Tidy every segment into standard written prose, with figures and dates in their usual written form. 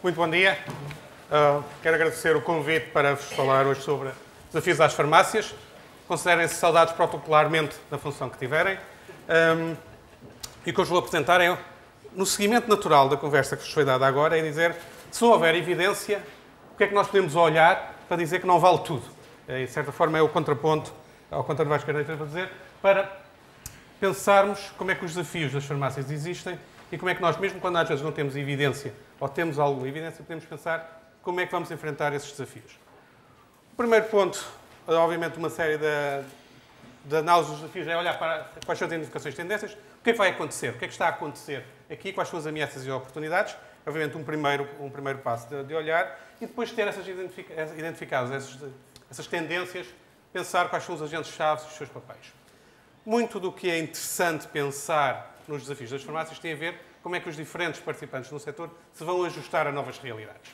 Muito bom dia. Quero agradecer o convite para vos falar hoje sobre desafios às farmácias. Considerem-se saudados protocolarmente da função que tiverem. E o que eu vos vou apresentar é, no seguimento natural da conversa que vos foi dada agora, é dizer, se não houver evidência, o que é que nós podemos olhar para dizer que não vale tudo? De certa forma é o contraponto ao contrário do que eu quero dizer, para pensarmos como é que os desafios das farmácias existem e como é que nós, mesmo quando às vezes não temos evidência ou temos alguma evidência, podemos pensar como é que vamos enfrentar esses desafios. O primeiro ponto, obviamente, uma série de análise dos desafios é olhar para quais são as identificações de tendências, o que é que vai acontecer, o que é que está a acontecer aqui, quais são as ameaças e oportunidades, obviamente um primeiro passo de olhar, e depois ter essas identificadas, essas tendências, pensar quais são os agentes-chave e os seus papéis. Muito do que é interessante pensar nos desafios das farmácias tem a ver com como é que os diferentes participantes no setor se vão ajustar a novas realidades.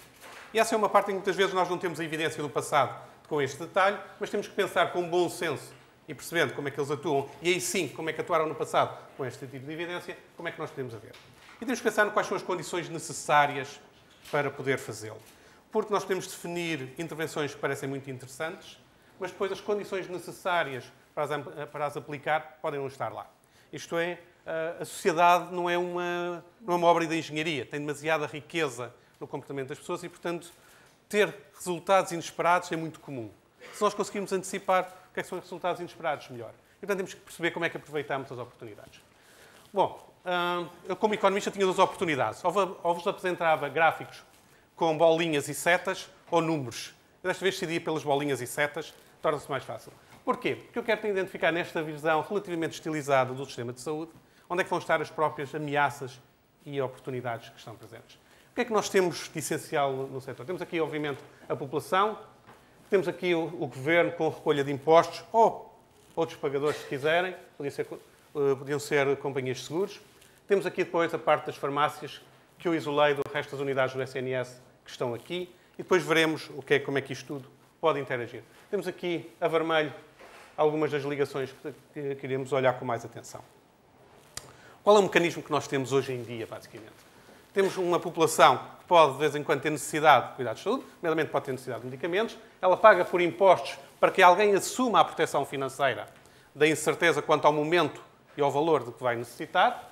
E essa é uma parte em que muitas vezes nós não temos a evidência do passado com este detalhe, mas temos que pensar com bom senso e percebendo como é que eles atuam, e aí sim, como é que atuaram no passado com este tipo de evidência, como é que nós podemos haver. E temos que pensar no quais são as condições necessárias para poder fazê-lo. Porque nós podemos definir intervenções que parecem muito interessantes, mas depois as condições necessárias para as aplicar podem não estar lá. Isto é, a sociedade não é uma obra de engenharia, tem demasiada riqueza no comportamento das pessoas e, portanto, ter resultados inesperados é muito comum. Se nós conseguirmos antecipar o que é que são os resultados inesperados, melhor. E, portanto, temos que perceber como é que aproveitamos as oportunidades. Bom, eu como economista tinha duas oportunidades. Ou vos apresentava gráficos com bolinhas e setas ou números. Eu desta vez decidi pelas bolinhas e setas, torna-se mais fácil. Porquê? Porque eu quero identificar nesta visão relativamente estilizada do sistema de saúde onde é que vão estar as próprias ameaças e oportunidades que estão presentes. O que é que nós temos de essencial no setor? Temos aqui, obviamente, a população, temos aqui o governo com recolha de impostos ou outros pagadores, se quiserem, podiam ser companhias de seguros. Temos aqui depois a parte das farmácias, que eu isolei do resto das unidades do SNS que estão aqui, e depois veremos como é que isto tudo pode interagir. Temos aqui a vermelho algumas das ligações que queremos olhar com mais atenção. Qual é o mecanismo que nós temos hoje em dia, basicamente? Temos uma população que pode, de vez em quando, ter necessidade de cuidados de saúde, primeiramente pode ter necessidade de medicamentos, ela paga por impostos para que alguém assuma a proteção financeira da incerteza quanto ao momento e ao valor do que vai necessitar.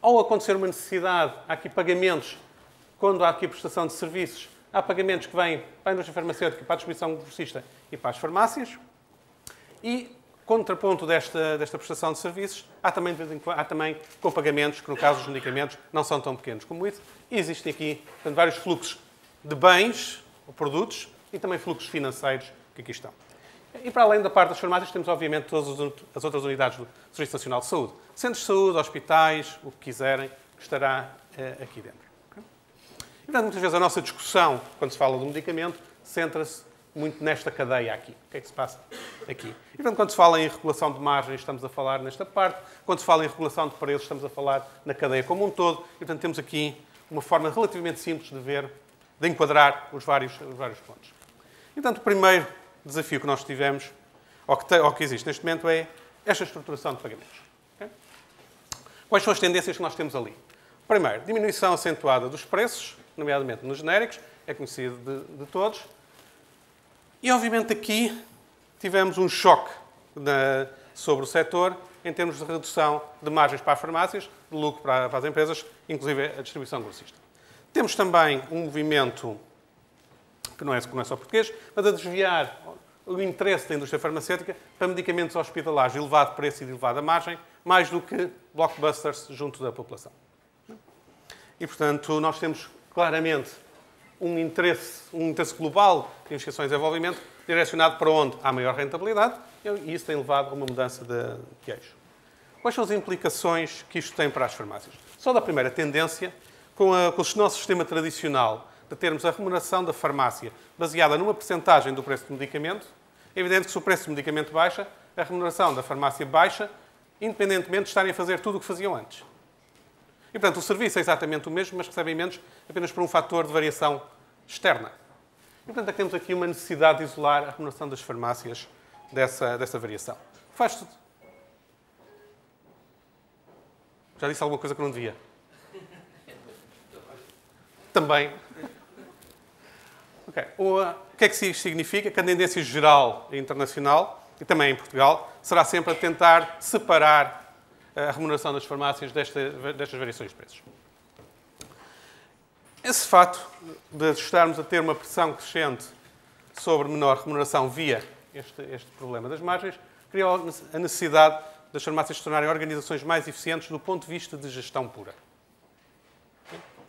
Ao acontecer uma necessidade, há aqui pagamentos, quando há aqui a prestação de serviços, há pagamentos que vêm para a indústria farmacêutica, para a distribuição grossista e para as farmácias. E, contraponto desta prestação de serviços, há também com pagamentos, que no caso dos medicamentos não são tão pequenos como isso. E existem aqui, portanto, vários fluxos de bens, ou produtos, e também fluxos financeiros que aqui estão. E para além da parte das farmácias, temos obviamente todas as outras unidades do Serviço Nacional de Saúde. Centros de saúde, hospitais, o que quiserem, que estará aqui dentro. Okay? E, portanto, muitas vezes a nossa discussão, quando se fala do medicamento, centra-se muito nesta cadeia aqui. O que é que se passa aqui? E, portanto, quando se fala em regulação de margens, estamos a falar nesta parte. Quando se fala em regulação de preços, estamos a falar na cadeia como um todo. E, portanto, temos aqui uma forma relativamente simples de enquadrar os vários pontos. E, portanto, o primeiro desafio que nós tivemos, ou que existe neste momento, é esta estruturação de pagamentos. Okay? Quais são as tendências que nós temos ali? Primeiro, diminuição acentuada dos preços, nomeadamente nos genéricos, é conhecido de todos. E, obviamente, aqui tivemos um choque sobre o setor em termos de redução de margens para as farmácias, de lucro para as empresas, inclusive a distribuição grossista. Temos também um movimento, que não é só português, mas a desviar o interesse da indústria farmacêutica para medicamentos hospitalares de elevado preço e de elevada margem, mais do que blockbusters junto da população. E, portanto, nós temos claramente um interesse global de investigações e desenvolvimento direcionado para onde há maior rentabilidade e isso tem levado a uma mudança de eixo. Quais são as implicações que isto tem para as farmácias? Só da primeira tendência, com o nosso sistema tradicional de termos a remuneração da farmácia baseada numa percentagem do preço do medicamento, é evidente que se o preço do medicamento baixa, a remuneração da farmácia baixa, independentemente de estarem a fazer tudo o que faziam antes. E, portanto, o serviço é exatamente o mesmo, mas recebem menos apenas por um fator de variação externa. E, portanto, é que temos aqui uma necessidade de isolar a remuneração das farmácias dessa variação. Faz tudo. Já disse alguma coisa que não devia? também. Okay. O que é que isto significa? Que a tendência geral e internacional, e também em Portugal, será sempre a tentar separar a remuneração das farmácias destas variações de preços. Esse fato de estarmos a ter uma pressão crescente sobre menor remuneração via este problema das margens, criou a necessidade das farmácias se tornarem organizações mais eficientes do ponto de vista de gestão pura.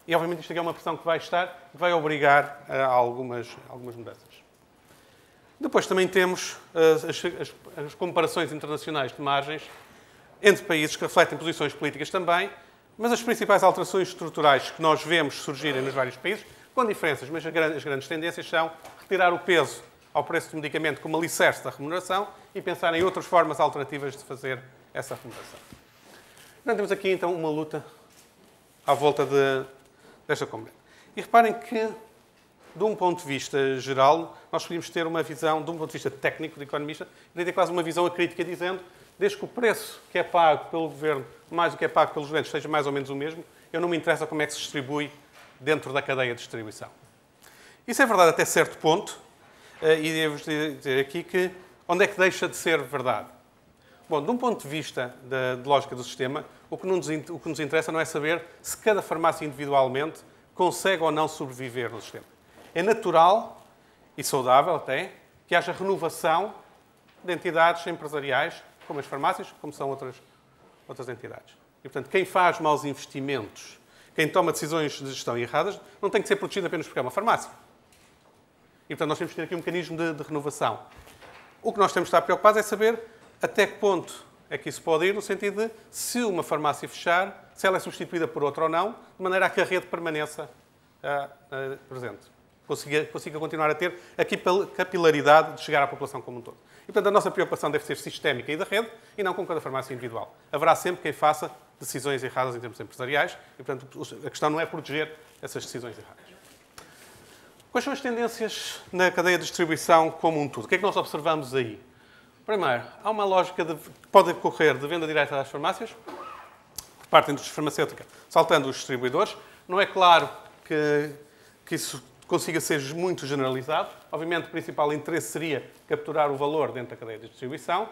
E, obviamente, isto aqui é uma pressão que vai obrigar a algumas mudanças. Depois também temos as comparações internacionais de margens entre países que refletem posições políticas também, mas as principais alterações estruturais que nós vemos surgirem nos vários países, com diferenças, mas as grandes tendências são retirar o peso ao preço do medicamento como alicerce da remuneração e pensar em outras formas alternativas de fazer essa remuneração. Então, temos aqui, então, uma luta à volta desta componente. E reparem que, de um ponto de vista geral, nós podíamos ter uma visão, de um ponto de vista técnico, de economista, ter quase uma visão acrítica dizendo, desde que o preço que é pago pelo governo mais o que é pago pelos doentes seja mais ou menos o mesmo, eu não me interessa como é que se distribui dentro da cadeia de distribuição. Isso é verdade até certo ponto, e devo dizer aqui que onde é que deixa de ser verdade? Bom, de um ponto de vista da lógica do sistema, o que nos interessa não é saber se cada farmácia individualmente consegue ou não sobreviver no sistema. É natural e saudável até que haja renovação de entidades empresariais, como as farmácias, como são outras entidades. E, portanto, quem faz maus investimentos, quem toma decisões de gestão erradas, não tem que ser protegido apenas porque é uma farmácia. E, portanto, nós temos que ter aqui um mecanismo de renovação. O que nós temos de estar preocupados é saber até que ponto é que isso pode ir, no sentido de, se uma farmácia fechar, se ela é substituída por outra ou não, de maneira a que a rede permaneça presente. Consiga continuar a ter a capilaridade de chegar à população como um todo. E, portanto, a nossa preocupação deve ser sistémica e da rede, e não com cada farmácia individual. Haverá sempre quem faça decisões erradas em termos empresariais, e, portanto, a questão não é proteger essas decisões erradas. Quais são as tendências na cadeia de distribuição como um todo? O que é que nós observamos aí? Primeiro, há uma lógica que pode ocorrer de venda direta às farmácias, por parte da indústria farmacêutica, saltando os distribuidores. Não é claro que isso consiga ser muito generalizado. Obviamente, o principal interesse seria capturar o valor dentro da cadeia de distribuição,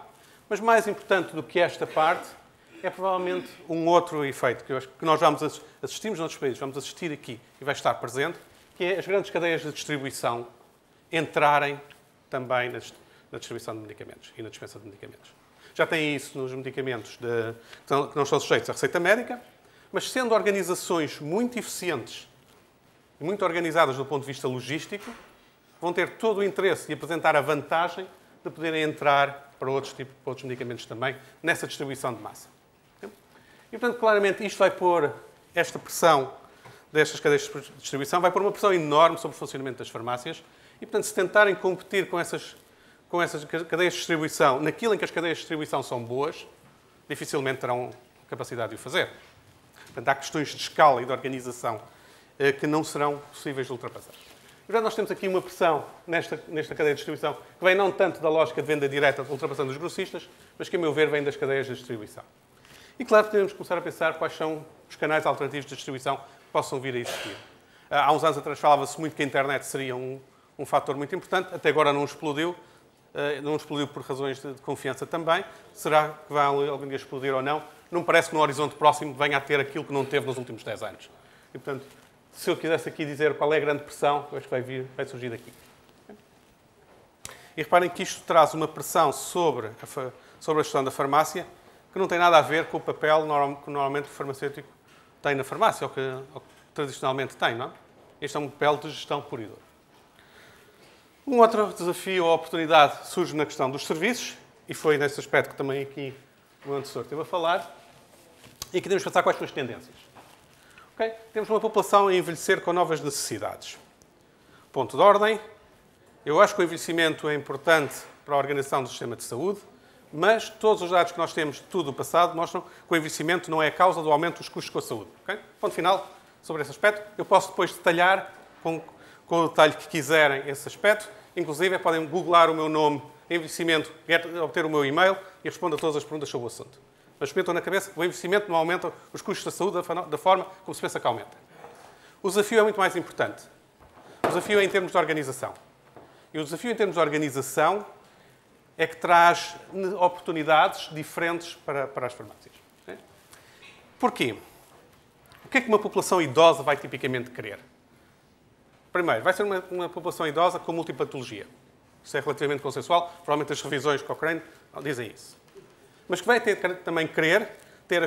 mas mais importante do que esta parte é provavelmente um outro efeito que nós vamos assistimos noutros países, vamos assistir aqui e vai estar presente, que é as grandes cadeias de distribuição entrarem também na distribuição de medicamentos e na dispensa de medicamentos. Já tem isso nos medicamentos que não estão sujeitos à receita médica, mas sendo organizações muito eficientes e muito organizadas do ponto de vista logístico, vão ter todo o interesse e apresentar a vantagem de poderem entrar para outros medicamentos também nessa distribuição de massa. E, portanto, claramente, isto vai pôr esta pressão destas cadeias de distribuição, vai pôr uma pressão enorme sobre o funcionamento das farmácias e, portanto, se tentarem competir com essas cadeias de distribuição, naquilo em que as cadeias de distribuição são boas, dificilmente terão capacidade de o fazer. Portanto, há questões de escala e de organização que não serão possíveis de ultrapassar. E, portanto, nós temos aqui uma pressão nesta cadeia de distribuição que vem não tanto da lógica de venda direta, ultrapassando os grossistas, mas que, a meu ver, vem das cadeias de distribuição. E, claro, podemos começar a pensar quais são os canais alternativos de distribuição que possam vir a existir. Há uns anos atrás falava-se muito que a internet seria um fator muito importante, até agora não explodiu por razões de confiança também. Será que vai algum dia explodir ou não? Não parece que no horizonte próximo venha a ter aquilo que não teve nos últimos 10 anos. E, portanto, se eu quisesse aqui dizer qual é a grande pressão, eu acho que vai surgir daqui. E reparem que isto traz uma pressão sobre a gestão da farmácia que não tem nada a ver com o papel que normalmente o farmacêutico tem na farmácia, ou que tradicionalmente tem, não é? Este é um papel de gestão pura e dura. Um outro desafio ou oportunidade surge na questão dos serviços, e foi nesse aspecto que também aqui o antecessor esteve a falar, e que devemos pensar quais são as tendências. Okay? Temos uma população a envelhecer com novas necessidades. Ponto de ordem. Eu acho que o envelhecimento é importante para a organização do sistema de saúde, mas todos os dados que nós temos de tudo o passado mostram que o envelhecimento não é a causa do aumento dos custos com a saúde. Okay? Ponto final sobre esse aspecto. Eu posso depois detalhar com o detalhe que quiserem esse aspecto. Inclusive, podem googlar o meu nome, envelhecimento, obter o meu e-mail e responder a todas as perguntas sobre o assunto. Mas metam na cabeça que o envelhecimento não aumenta os custos da saúde da forma como se pensa que aumenta. O desafio é muito mais importante. O desafio é em termos de organização. E o desafio em termos de organização é que traz oportunidades diferentes para as farmácias. Porquê? O que é que uma população idosa vai tipicamente querer? Primeiro, vai ser uma população idosa com multipatologia. Isso é relativamente consensual. Provavelmente as revisões Cochrane dizem isso. Mas que vai também querer ter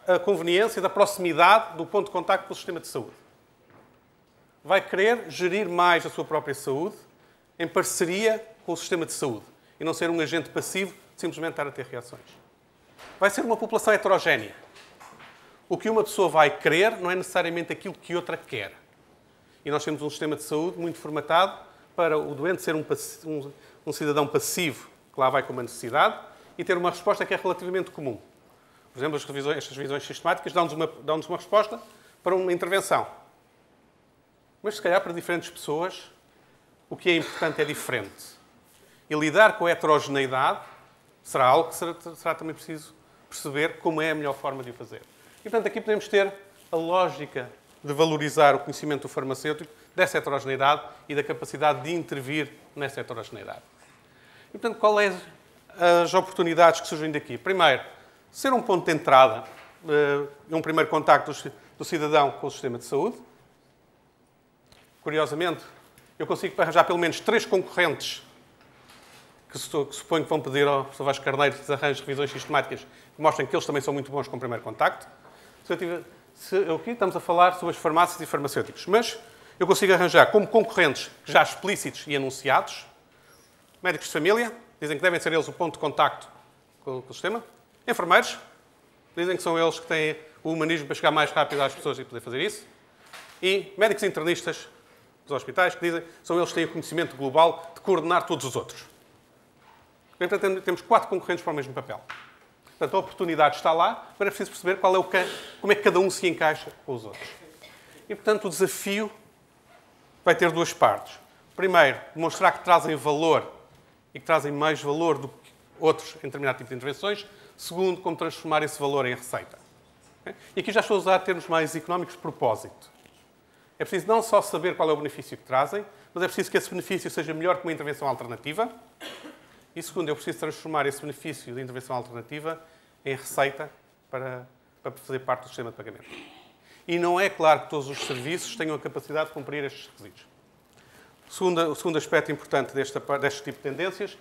a conveniência da proximidade do ponto de contacto com o sistema de saúde. Vai querer gerir mais a sua própria saúde em parceria com o sistema de saúde e não ser um agente passivo de simplesmente estar a ter reações. Vai ser uma população heterogénea. O que uma pessoa vai querer não é necessariamente aquilo que outra quer. E nós temos um sistema de saúde muito formatado para o doente ser um cidadão passivo que lá vai com uma necessidade e ter uma resposta que é relativamente comum. Por exemplo, estas revisões sistemáticas dão-nos uma resposta para uma intervenção. Mas, se calhar, para diferentes pessoas, o que é importante é diferente. E lidar com a heterogeneidade será algo que será também preciso perceber como é a melhor forma de o fazer. E, portanto, aqui podemos ter a lógica de valorizar o conhecimento do farmacêutico, dessa heterogeneidade e da capacidade de intervir nessa heterogeneidade. E, portanto, quais as oportunidades que surgem daqui? Primeiro, ser um ponto de entrada, um primeiro contacto do cidadão com o sistema de saúde. Curiosamente, eu consigo arranjar pelo menos 3 concorrentes que suponho que vão pedir ao professor Vasco Carneiro que arranje revisões sistemáticas que mostrem que eles também são muito bons com o primeiro contacto. Aqui estamos a falar sobre as farmácias e farmacêuticos, mas eu consigo arranjar como concorrentes já explícitos e anunciados, médicos de família, dizem que devem ser eles o ponto de contacto com o sistema, enfermeiros, dizem que são eles que têm o humanismo para chegar mais rápido às pessoas e poder fazer isso, e médicos internistas dos hospitais, que dizem que são eles que têm o conhecimento global de coordenar todos os outros. Portanto, temos 4 concorrentes para o mesmo papel. Portanto, a oportunidade está lá, agora é preciso perceber como é que cada um se encaixa com os outros. E, portanto, o desafio vai ter 2 partes. Primeiro, demonstrar que trazem valor e que trazem mais valor do que outros em determinado tipo de intervenções. Segundo, como transformar esse valor em receita. E aqui já estou a usar termos mais económicos de propósito. É preciso não só saber qual é o benefício que trazem, mas é preciso que esse benefício seja melhor que uma intervenção alternativa. E segundo, eu preciso transformar esse benefício de intervenção alternativa em receita para fazer parte do sistema de pagamento. E não é claro que todos os serviços tenham a capacidade de cumprir estes requisitos. O segundo aspecto importante deste tipo de tendências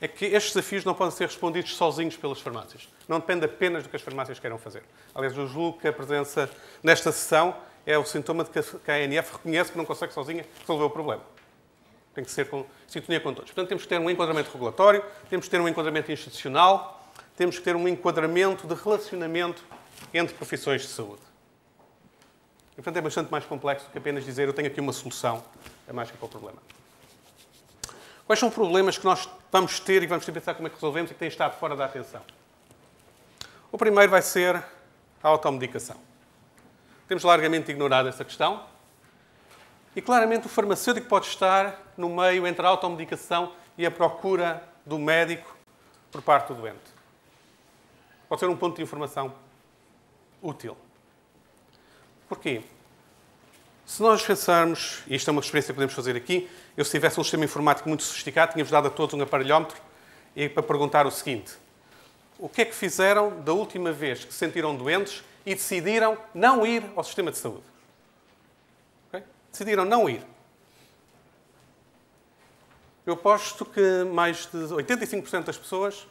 é que estes desafios não podem ser respondidos sozinhos pelas farmácias. Não depende apenas do que as farmácias queiram fazer. Aliás, eu julgo que a presença nesta sessão é o sintoma de que a ANF reconhece que não consegue sozinha resolver o problema. Tem que ser com sintonia com todos. Portanto, temos que ter um enquadramento regulatório, temos que ter um enquadramento institucional, temos que ter um enquadramento de relacionamento entre profissões de saúde. E, portanto, é bastante mais complexo do que apenas dizer eu tenho aqui uma solução a mais que para o problema. Quais são os problemas que nós vamos ter e vamos ter que pensar como é que resolvemos e que têm estado fora da atenção? O primeiro vai ser a automedicação. Temos largamente ignorado essa questão. E, claramente, o farmacêutico pode estar no meio entre a automedicação e a procura do médico por parte do doente. Pode ser um ponto de informação útil. Porquê? Se nós pensarmos, e isto é uma experiência que podemos fazer aqui, eu se tivesse um sistema informático muito sofisticado, tinha-vos dado a todos um aparelhómetro e para perguntar o seguinte: o que é que fizeram da última vez que se sentiram doentes e decidiram não ir ao sistema de saúde? Decidiram não ir. Eu aposto que mais de 85% das pessoas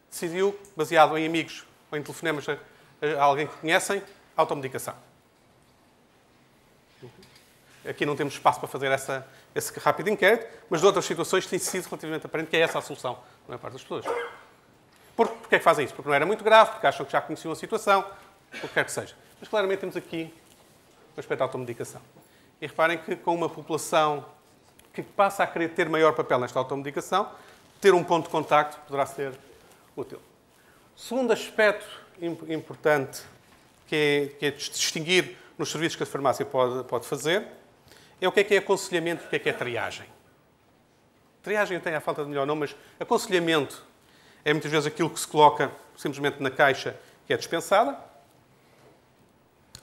decidiu, baseado em amigos ou em telefonemas a alguém que conhecem, automedicação. Aqui não temos espaço para fazer esse rápido inquérito, mas de outras situações tem sido relativamente aparente que é essa a solução da maior parte das pessoas. Porquê é que fazem isso? Porque não era muito grave, porque acham que já conheciam a situação, o que quer que seja. Mas claramente temos aqui o aspecto da automedicação. E reparem que com uma população que passa a querer ter maior papel nesta automedicação, ter um ponto de contacto poderá ser útil. O segundo aspecto importante que é distinguir nos serviços que a farmácia pode fazer é o que é aconselhamento e o que é triagem. Triagem tem a falta de melhor nome, mas aconselhamento é muitas vezes aquilo que se coloca simplesmente na caixa que é dispensada.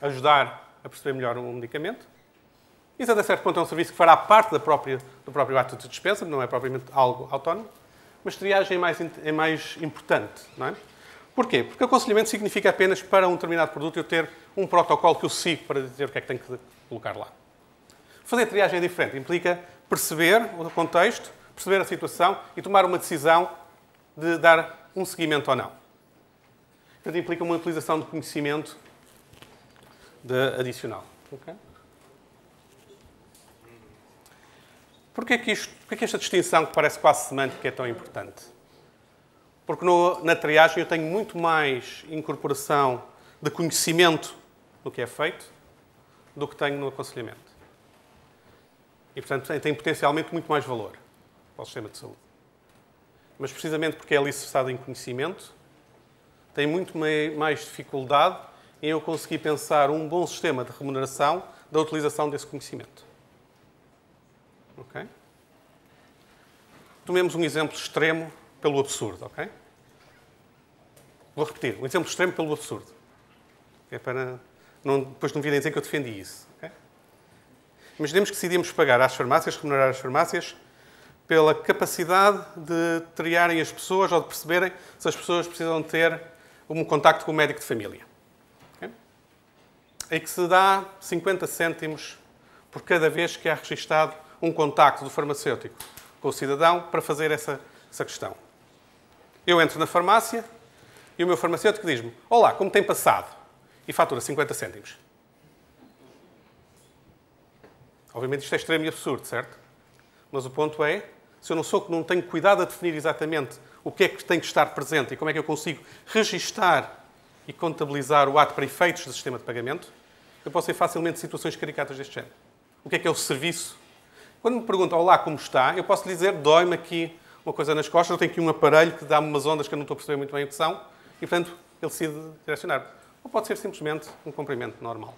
Ajudar a perceber melhor um medicamento. Isso, até certo ponto, é um serviço que fará parte do próprio ato de dispensa, não é propriamente algo autónomo, mas triagem é mais importante, não é? Porquê? Porque aconselhamento significa apenas para um determinado produto eu ter um protocolo que eu sigo para dizer o que é que tenho que colocar lá. Fazer triagem é diferente, implica perceber o contexto, perceber a situação e tomar uma decisão de dar um seguimento ou não. Portanto, implica uma utilização de conhecimento adicional. Okay? Porquê que esta distinção, que parece quase semântica, é tão importante? Porque na triagem eu tenho muito mais incorporação de conhecimento do que é feito do que tenho no aconselhamento. E, portanto, tem potencialmente muito mais valor para o sistema de saúde. Mas, precisamente porque é alicerçado em conhecimento, tem muito mais dificuldade em eu conseguir pensar um bom sistema de remuneração da utilização desse conhecimento. Ok? Tomemos um exemplo extremo pelo absurdo, ok? Vou repetir. Um exemplo extremo pelo absurdo. É para depois não virem dizer que eu defendi isso. Okay? Imaginemos que decidimos pagar às farmácias, remunerar as farmácias, pela capacidade de triarem as pessoas ou de perceberem se as pessoas precisam ter um contacto com o médico de família. Okay? Em que se dá 50 cêntimos por cada vez que é registado um contacto do farmacêutico com o cidadão para fazer essa questão. Eu entro na farmácia e o meu farmacêutico diz-me: olá, como tem passado? E fatura 50 cêntimos. Obviamente isto é extremo e absurdo, certo? Mas o ponto é, se eu não tenho cuidado a definir exatamente o que é que tem que estar presente e como é que eu consigo registar e contabilizar o ato para efeitos do sistema de pagamento, eu posso ter facilmente situações caricatas deste género. O que é o serviço? Quando me perguntam: olá, como está? Eu posso lhe dizer: dói-me aqui uma coisa nas costas, eu tenho aqui um aparelho que dá-me umas ondas que eu não estou a perceber muito bem o que são, e, portanto, ele decide direcionar. Ou pode ser simplesmente um comprimento normal.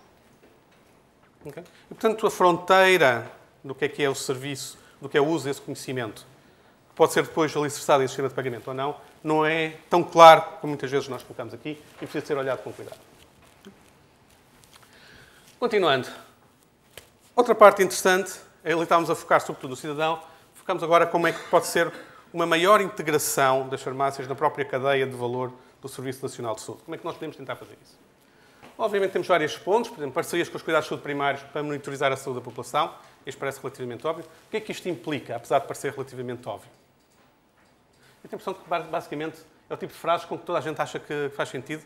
Okay? E, portanto, a fronteira do que é o serviço, do que é o uso desse conhecimento, que pode ser depois alicerçado em sistema de pagamento ou não, não é tão claro como muitas vezes nós colocamos aqui e precisa ser olhado com cuidado. Continuando. Outra parte interessante, ali estávamos a focar sobretudo no cidadão, focamos agora como é que pode ser uma maior integração das farmácias na própria cadeia de valor do Serviço Nacional de Saúde. Como é que nós podemos tentar fazer isso? Obviamente temos vários pontos, por exemplo, parcerias com os cuidados de saúde primários para monitorizar a saúde da população. Isto parece relativamente óbvio. O que é que isto implica, apesar de parecer relativamente óbvio? Eu tenho a impressão que, basicamente, é o tipo de frase com que toda a gente acha que faz sentido,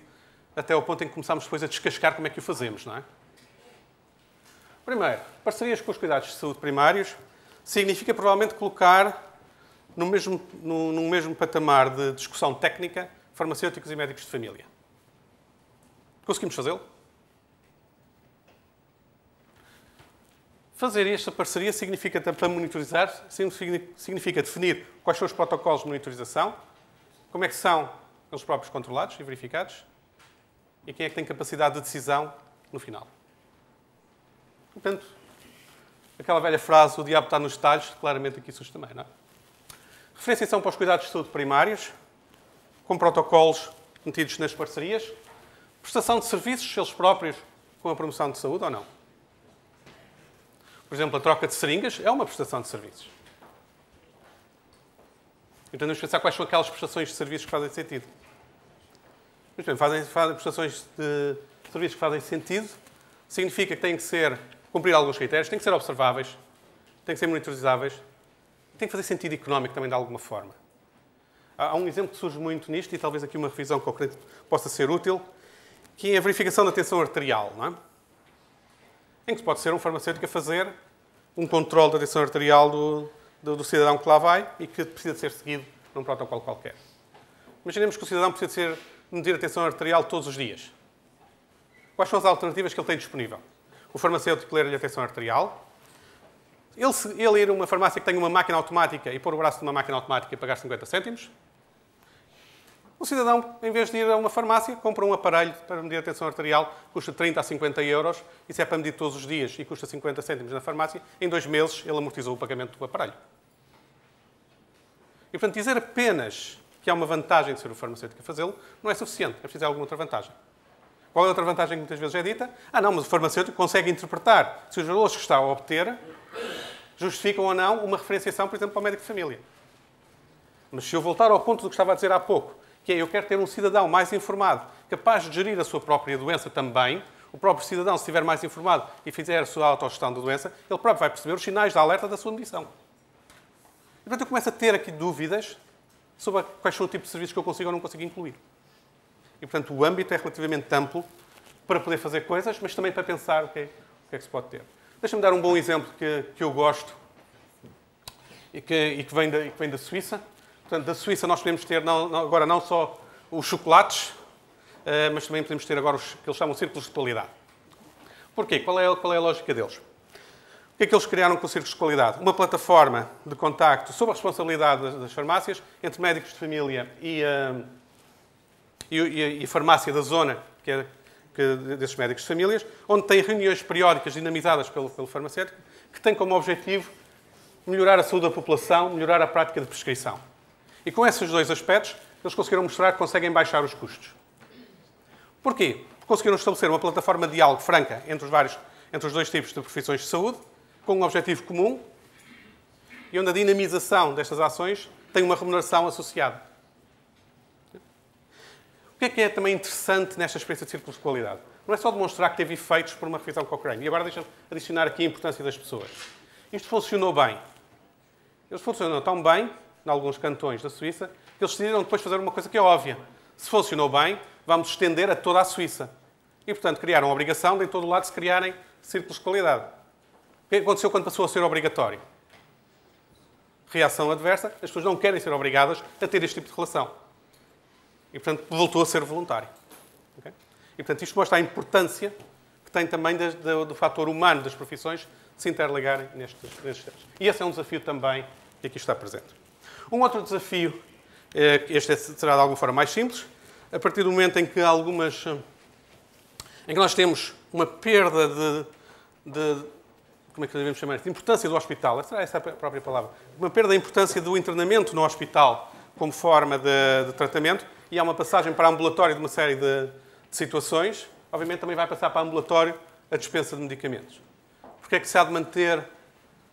até ao ponto em que começamos depois a descascar como é que o fazemos, não é? Primeiro, parcerias com os cuidados de saúde primários significa provavelmente colocar num mesmo patamar de discussão técnica farmacêuticos e médicos de família. Conseguimos fazê-lo? Fazer esta parceria significa, para monitorizar, significa definir quais são os protocolos de monitorização, como é que são eles próprios controlados e verificados, e quem é que tem capacidade de decisão no final. Portanto, aquela velha frase, o diabo está nos detalhes, claramente aqui surge também, não é? Referenciação para os cuidados de saúde primários, com protocolos metidos nas parcerias. Prestação de serviços, eles próprios, com a promoção de saúde ou não? Por exemplo, a troca de seringas é uma prestação de serviços. Então, vamos pensar quais são aquelas prestações de serviços que fazem sentido. Muito bem, fazem prestações de serviços que fazem sentido. Significa que têm que cumprir alguns critérios, têm que ser observáveis, têm que ser monitorizáveis, tem que fazer sentido económico também de alguma forma. Há um exemplo que surge muito nisto, e talvez aqui uma revisão que eu creio que possa ser útil, que é a verificação da tensão arterial, não é? Em que pode ser um farmacêutico a fazer um controle da tensão arterial do cidadão que lá vai e que precisa de ser seguido num protocolo qualquer. Imaginemos que o cidadão precisa de medir a tensão arterial todos os dias. Quais são as alternativas que ele tem disponível? O farmacêutico ler-lhe a tensão arterial. Ele ir a uma farmácia que tem uma máquina automática e pôr o braço numa máquina automática e pagar 50 cêntimos. O cidadão, em vez de ir a uma farmácia, compra um aparelho para medir a tensão arterial, custa 30 a 50 euros, e se é para medir todos os dias e custa 50 cêntimos na farmácia, em 2 meses ele amortizou o pagamento do aparelho. E, portanto, dizer apenas que há uma vantagem de ser o farmacêutico a fazê-lo não é suficiente. É preciso alguma outra vantagem. Qual é a outra vantagem que muitas vezes é dita? Ah, não, mas o farmacêutico consegue interpretar se os valores que está a obter justificam ou não uma referenciação, por exemplo, para o médico de família. Mas se eu voltar ao ponto do que estava a dizer há pouco, que é eu quero ter um cidadão mais informado, capaz de gerir a sua própria doença também, o próprio cidadão, se estiver mais informado e fizer a sua autogestão da doença, ele próprio vai perceber os sinais de alerta da sua medição. E, portanto, eu começo a ter aqui dúvidas sobre quais são o tipo de serviços que eu consigo ou não consigo incluir. E, portanto, o âmbito é relativamente amplo para poder fazer coisas, mas também para pensar o que é que se pode ter. Deixa-me dar um bom exemplo que eu gosto e que vem da Suíça. Portanto, da Suíça nós podemos ter agora não só os chocolates, mas também podemos ter agora os que eles chamam de círculos de qualidade. Porquê? Qual é a lógica deles? O que é que eles criaram com os círculos de qualidade? Uma plataforma de contacto sob a responsabilidade das farmácias, entre médicos de família e a farmácia da zona, desses médicos de famílias, onde tem reuniões periódicas dinamizadas pelo farmacêutico, que têm como objetivo melhorar a saúde da população, melhorar a prática de prescrição. E com esses dois aspectos, eles conseguiram mostrar que conseguem baixar os custos. Porquê? Porque conseguiram estabelecer uma plataforma de diálogo franca entre os dois tipos de profissões de saúde, com um objetivo comum, e onde a dinamização destas ações tem uma remuneração associada. O que é também interessante nesta experiência de círculos de qualidade? Não é só demonstrar que teve efeitos por uma revisão Cochrane. E agora deixa-me adicionar aqui a importância das pessoas. Isto funcionou bem. Eles funcionam tão bem, em alguns cantões da Suíça, que eles decidiram depois fazer uma coisa que é óbvia. Se funcionou bem, vamos estender a toda a Suíça. E, portanto, criaram a obrigação de, em todo o lado, se criarem círculos de qualidade. O que aconteceu quando passou a ser obrigatório? Reação adversa. As pessoas não querem ser obrigadas a ter este tipo de relação. E, portanto, voltou a ser voluntário. Okay? E, portanto, isto mostra a importância que tem também do fator humano das profissões se interligarem nestes temas. E esse é um desafio também que aqui está presente. Um outro desafio, este será de alguma forma mais simples, a partir do momento em que nós temos uma perda como é que devemos chamar isto? De importância do hospital. Será essa a própria palavra? Uma perda da importância do internamento no hospital como forma de tratamento e há uma passagem para ambulatório de uma série de situações, obviamente também vai passar para ambulatório a dispensa de medicamentos. Porquê é que se há de manter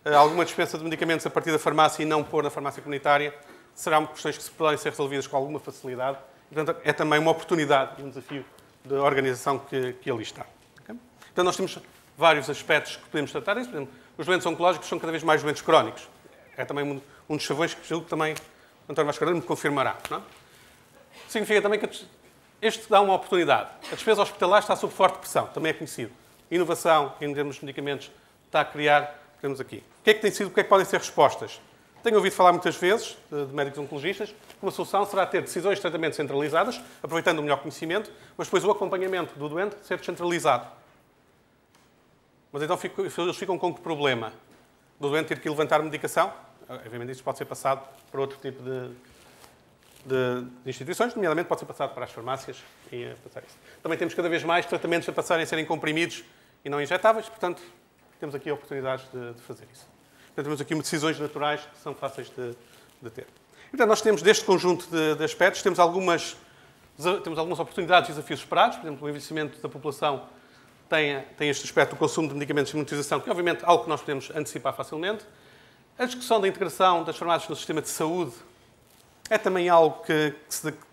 alguma dispensa de medicamentos a partir da farmácia e não pôr na farmácia comunitária? Serão questões que podem ser resolvidas com alguma facilidade. E, portanto, é também uma oportunidade e um desafio de organização que ali está. Okay? Então, nós temos vários aspectos que podemos tratar. Por exemplo, os doentes oncológicos são cada vez mais doentes crónicos. É também um dos chavões que julgo que também o António Mascarano me confirmará. Não é? Significa também que este dá uma oportunidade. A despesa hospitalar está sob forte pressão, também é conhecido. Inovação, em termos de medicamentos, está a criar, temos aqui. O que é que tem sido, o que é que podem ser respostas? Tenho ouvido falar muitas vezes, de médicos oncologistas, que uma solução será ter decisões de tratamento centralizadas, aproveitando o melhor conhecimento, mas depois o acompanhamento do doente ser descentralizado. Mas então eles ficam com que problema? Do doente ter que levantar medicação? Obviamente isso pode ser passado para outro tipo de instituições, nomeadamente pode ser passado para as farmácias e passar isso. Também temos cada vez mais tratamentos a passarem a serem comprimidos e não injetáveis, portanto, temos aqui oportunidades de fazer isso. Portanto, temos aqui decisões naturais que são fáceis de ter. E, portanto, nós temos deste conjunto de aspectos, temos algumas oportunidades e desafios esperados. Por exemplo, o envelhecimento da população tem este aspecto do consumo de medicamentos e monitorização, que obviamente é algo que nós podemos antecipar facilmente. A discussão da integração das farmácias no sistema de saúde é também algo que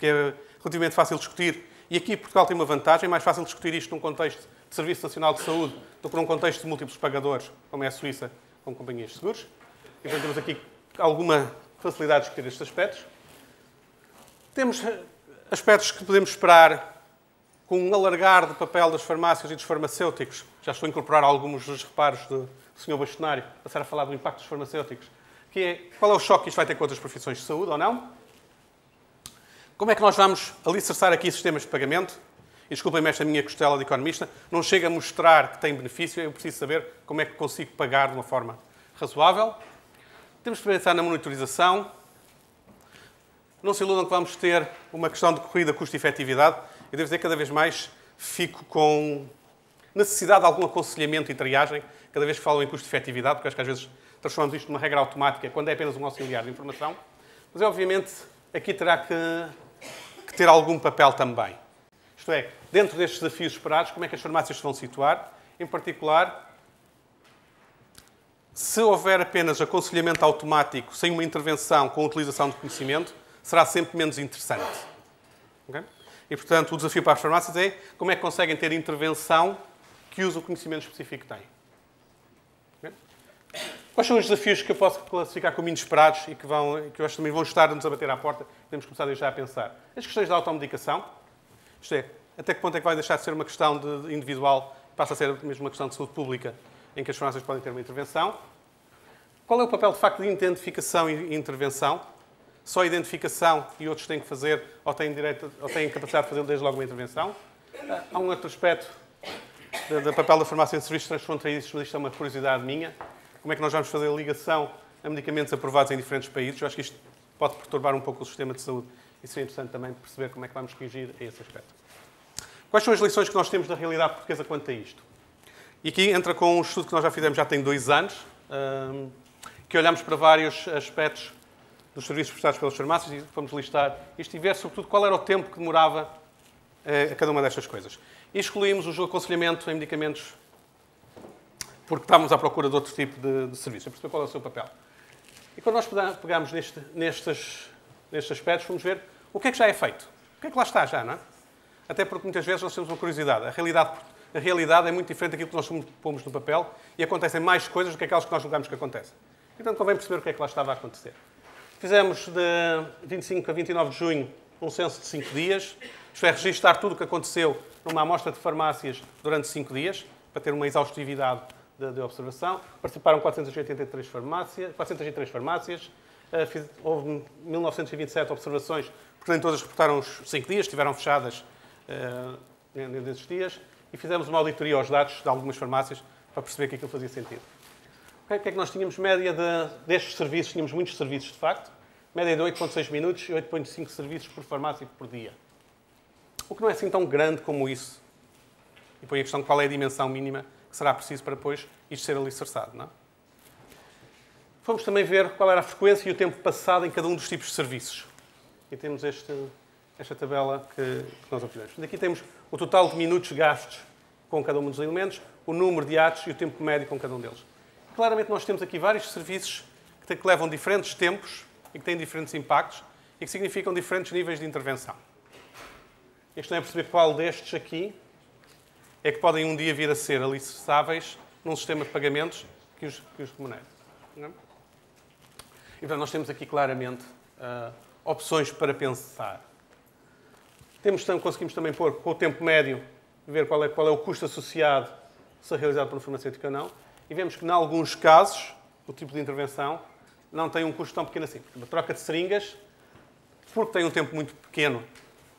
é relativamente fácil de discutir. E aqui Portugal tem uma vantagem, é mais fácil discutir isto num contexto de Serviço Nacional de Saúde do que num contexto de múltiplos pagadores, como é a Suíça, com companhias de seguros. E, portanto, temos aqui alguma facilidade de discutir estes aspectos. Temos aspectos que podemos esperar com um alargar do papel das farmácias e dos farmacêuticos. Já estou a incorporar alguns dos reparos do Sr. Bastonário, passar a falar do impacto dos farmacêuticos, que é qual é o choque que isto vai ter com outras profissões de saúde ou não? Como é que nós vamos alicerçar aqui sistemas de pagamento? E desculpem-me esta minha costela de economista, não chega a mostrar que tem benefício, eu preciso saber como é que consigo pagar de uma forma razoável. Temos que pensar na monitorização. Não se iludam que vamos ter uma questão de corrida custo-efetividade. Eu devo dizer que cada vez mais fico com necessidade de algum aconselhamento e triagem, cada vez que falam em custo-efetividade, porque acho que às vezes transformamos isto numa regra automática quando é apenas um auxiliar de informação. Mas, obviamente, aqui terá que ter algum papel também. Isto é, dentro destes desafios esperados, como é que as farmácias se vão situar? Em particular, se houver apenas aconselhamento automático, sem uma intervenção com a utilização de conhecimento, será sempre menos interessante. Okay? E, portanto, o desafio para as farmácias é como é que conseguem ter intervenção que use o conhecimento específico que têm. Okay? Quais são os desafios que eu posso classificar como inesperados e que eu acho que também vão estar-nos a bater à porta? Podemos começar a já a pensar. As questões da automedicação. Isto é, até que ponto é que vai deixar de ser uma questão de individual e passa a ser mesmo uma questão de saúde pública em que as farmácias podem ter uma intervenção? Qual é o papel, de facto, de identificação e intervenção? Só a identificação e outros têm que fazer ou têm capacidade de fazer desde logo uma intervenção? Há um outro aspecto do papel da farmácia em serviços transfronteiriços, mas isto é uma curiosidade minha. Como é que nós vamos fazer a ligação a medicamentos aprovados em diferentes países? Eu acho que isto pode perturbar um pouco o sistema de saúde e seria interessante também perceber como é que vamos reagir a esse aspecto. Quais são as lições que nós temos da realidade portuguesa quanto a isto? E aqui entra com um estudo que nós já fizemos já tem 2 anos, que olhamos para vários aspectos dos serviços prestados pelas farmácias e fomos listar isto e ver, sobretudo, qual era o tempo que demorava a cada uma destas coisas. E excluímos o aconselhamento em medicamentos porque estávamos à procura de outro tipo de serviço, a perceber qual é o seu papel. E quando nós pegamos nestes aspectos, vamos ver o que é que já é feito. O que é que lá está já, não é? Até porque muitas vezes nós temos uma curiosidade. A realidade é muito diferente daquilo que nós pomos no papel e acontecem mais coisas do que aquelas que nós julgamos que acontecem. Então convém perceber o que é que lá estava a acontecer. Fizemos de 25 a 29 de junho um censo de 5 dias, isto é, registar tudo o que aconteceu numa amostra de farmácias durante 5 dias, para ter uma exaustividade de observação. Participaram 403 farmácias, houve 1927 observações, porque nem todas reportaram os 5 dias, estiveram fechadas nesses dias, e fizemos uma auditoria aos dados de algumas farmácias para perceber que aquilo fazia sentido. O que é que nós tínhamos? Média destes serviços, tínhamos muitos serviços, de facto, média de 8,6 minutos e 8,5 serviços por farmácia por dia. O que não é assim tão grande como isso. E põe a questão de qual é a dimensão mínima que será preciso para depois isto ser alicerçado, não é? Fomos também ver qual era a frequência e o tempo passado em cada um dos tipos de serviços. E temos esta tabela que nós obtivemos. Aqui temos o total de minutos gastos com cada um dos elementos, o número de atos e o tempo médio com cada um deles. Claramente nós temos aqui vários serviços que levam diferentes tempos e que têm diferentes impactos e que significam diferentes níveis de intervenção. A questão é perceber qual destes aqui é que podem um dia vir a ser alicerçáveis num sistema de pagamentos que os remunere. E, portanto, nós temos aqui claramente opções para pensar. Conseguimos também pôr com o tempo médio, ver qual é o custo associado, se é realizado por uma farmacêutica ou não, e vemos que, em alguns casos, o tipo de intervenção não tem um custo tão pequeno assim. Uma troca de seringas, porque tem um tempo muito pequeno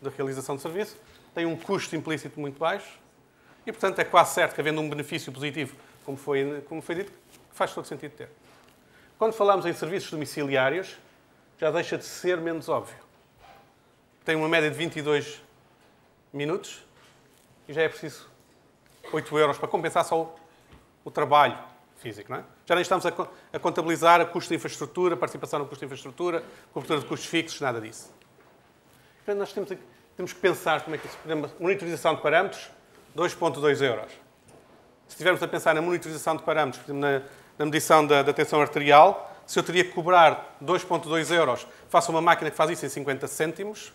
de realização de serviço, tem um custo implícito muito baixo, e, portanto, é quase certo que, havendo um benefício positivo, como foi dito, faz todo sentido ter. Quando falamos em serviços domiciliários, já deixa de ser menos óbvio. Tem uma média de 22 minutos e já é preciso 8 euros para compensar só o trabalho físico, não é? Já nem estamos a contabilizar o custo de infraestrutura, participação no custo de infraestrutura, cobertura de custos fixos, nada disso. Portanto, nós temos que pensar como é que isso... Por exemplo, monitorização de parâmetros, 2,2 euros. Se estivermos a pensar na monitorização de parâmetros, por exemplo, na medição da tensão arterial, se eu teria que cobrar 2,2 euros, faço uma máquina que faz isso em 50 cêntimos,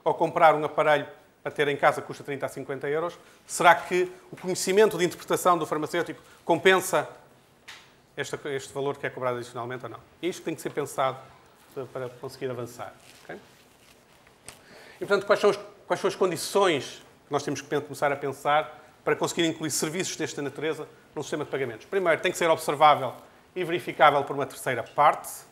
ou comprar um aparelho para ter em casa que custa 30 a 50 euros, será que o conhecimento de interpretação do farmacêutico compensa este valor que é cobrado adicionalmente ou não? É isto que tem que ser pensado para conseguir avançar. Okay? E, portanto, quais são as condições que nós temos que começar a pensar para conseguir incluir serviços desta natureza num sistema de pagamentos? Primeiro, tem que ser observável e verificável por uma terceira parte.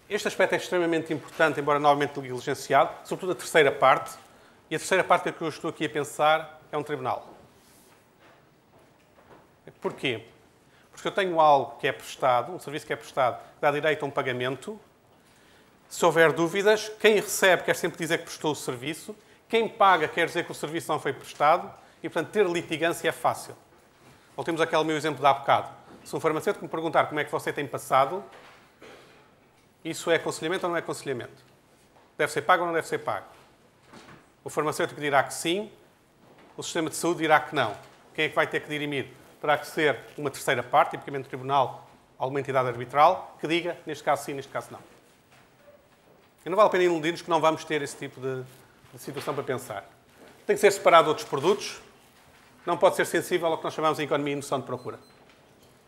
Este aspecto é extremamente importante, embora novamente diligenciado, sobretudo a terceira parte. E a terceira parte que eu estou aqui a pensar é um tribunal. Porquê? Porque eu tenho algo que é prestado, um serviço que é prestado, que dá direito a um pagamento. Se houver dúvidas, quem recebe quer sempre dizer que prestou o serviço, quem paga quer dizer que o serviço não foi prestado e, portanto, ter litigância é fácil. Voltemos àquele meu exemplo de há bocado. Se um farmacêutico me perguntar como é que você tem passado, isso é aconselhamento ou não é aconselhamento? Deve ser pago ou não deve ser pago? O farmacêutico dirá que sim, o sistema de saúde dirá que não. Quem é que vai ter que dirimir? Terá que ser uma terceira parte, tipicamente o tribunal, alguma entidade arbitral, que diga, neste caso sim, neste caso não. E não vale a pena iludir-nos que não vamos ter esse tipo de situação para pensar. Tem que ser separado de outros produtos, não pode ser sensível ao que nós chamamos de economia e noção de procura.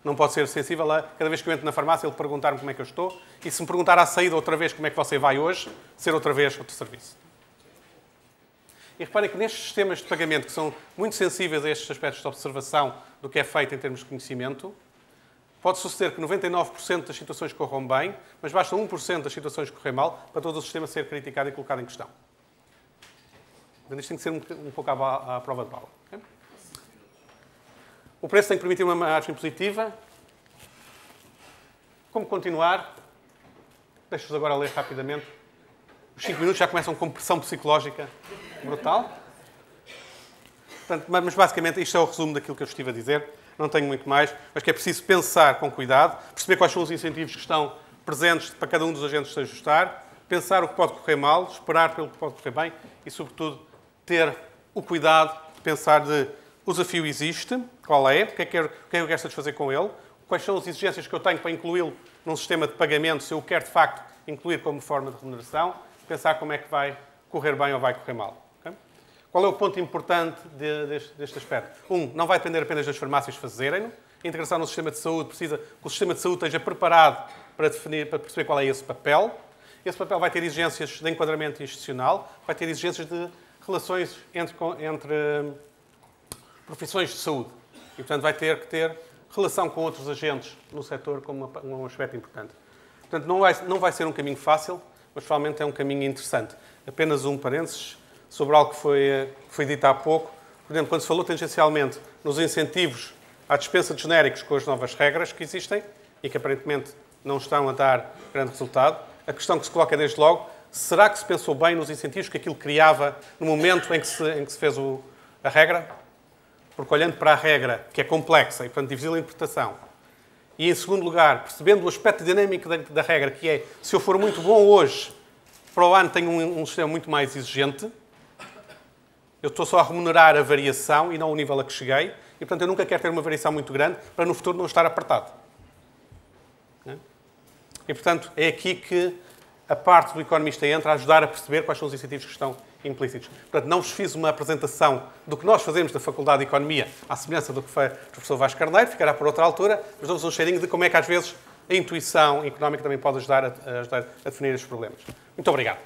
Não pode ser sensível a, cada vez que eu entro na farmácia, ele perguntar-me como é que eu estou, e se me perguntar à saída outra vez como é que você vai hoje, ser outra vez outro serviço. E reparem que nestes sistemas de pagamento, que são muito sensíveis a estes aspectos de observação do que é feito em termos de conhecimento, pode suceder que 99% das situações corram bem, mas basta 1% das situações correr mal para todo o sistema ser criticado e colocado em questão. Isto tem que ser um pouco à prova de bala. Okay? O preço tem que permitir uma margem positiva. Como continuar? Deixo-vos agora ler rapidamente. Os 5 minutos já começam com pressão psicológica brutal. Portanto, mas basicamente isto é o resumo daquilo que eu estive a dizer. Não tenho muito mais, mas que é preciso pensar com cuidado, perceber quais são os incentivos que estão presentes para cada um dos agentes se ajustar, pensar o que pode correr mal, esperar pelo que pode correr bem e, sobretudo, ter o cuidado de pensar de o desafio existe, qual é, o que é que eu quero satisfazer com ele, quais são as exigências que eu tenho para incluí-lo num sistema de pagamento, se eu o quero, de facto, incluir como forma de remuneração, pensar como é que vai correr bem ou vai correr mal. Okay? Qual é o ponto importante deste aspecto? Não vai depender apenas das farmácias fazerem-no. A integração no sistema de saúde precisa que o sistema de saúde esteja preparado para perceber qual é esse papel. Esse papel vai ter exigências de enquadramento institucional, vai ter exigências de relações entre profissões de saúde. E, portanto, vai ter que ter relação com outros agentes no setor como um aspecto importante. Portanto, não vai ser um caminho fácil, mas provavelmente é um caminho interessante. Apenas um parênteses sobre algo que foi dito há pouco. Por exemplo, quando se falou tangencialmente nos incentivos à dispensa de genéricos com as novas regras que existem e que aparentemente não estão a dar grande resultado, a questão que se coloca é, desde logo, será que se pensou bem nos incentivos que aquilo criava no momento em que se fez a regra? Porque olhando para a regra, que é complexa e, portanto, difícil de interpretação, e, em segundo lugar, percebendo o aspecto dinâmico da regra, que é, se eu for muito bom hoje, para o ano tenho um sistema muito mais exigente, eu estou só a remunerar a variação e não o nível a que cheguei, e, portanto, eu nunca quero ter uma variação muito grande para, no futuro, não estar apertado. E, portanto, é aqui que a parte do economista entra a ajudar a perceber quais são os incentivos que estão implícitos. Portanto, não vos fiz uma apresentação do que nós fazemos da Faculdade de Economia, à semelhança do que fez o professor Vasco Carneiro, ficará por outra altura, mas dou-vos um cheirinho de como é que, às vezes, a intuição económica também pode ajudar a definir estes problemas. Muito obrigado.